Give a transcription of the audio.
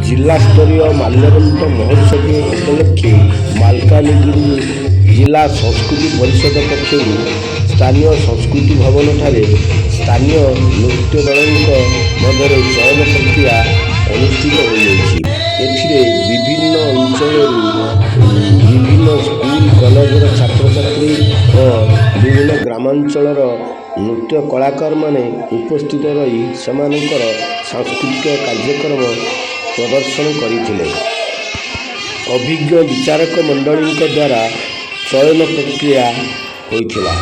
ଜିଲ୍ଲାସ୍ତରୀୟ ମାଲ୍ୟବନ୍ତ ମହୋତ୍ସବ ଉପଲକ୍ଷେ ମାଲକାନଗିରି ଜିଲ୍ଲା ସଂସ୍କୃତି ପରିଷଦ ପକ୍ଷରୁ ସ୍ଥାନୀୟ ସଂସ୍କୃତି ଭବନଠାରେ ସ୍ଥାନୀୟ ନୃତ୍ୟ ଦଳଙ୍କ ମଧ୍ୟରେ ଚୟନ ପ୍ରକ୍ରିୟା ଅନୁଷ୍ଠିତ ହୋଇଯାଇଛି। ଏଥିରେ ବିଭିନ୍ନ ଅଞ୍ଚଳରୁ ବିଭିନ୍ନ ସ୍କୁଲ କଲେଜର ଛାତ୍ରଛାତ୍ରୀ ଓ ବିଭିନ୍ନ ଗ୍ରାମାଞ୍ଚଳର ନୃତ୍ୟ କଳାକାରମାନେ ଉପସ୍ଥିତ ରହି ସେମାନଙ୍କର ସାଂସ୍କୃତିକ କାର୍ଯ୍ୟକ୍ରମ ପ୍ରଦର୍ଶନ କରିଥିଲେ। ଅଭିଜ୍ଞ ବିଚାରକ ମଣ୍ଡଳୀଙ୍କ ଦ୍ୱାରା ଚୟନ ପ୍ରକ୍ରିୟା ହୋଇଥିଲା।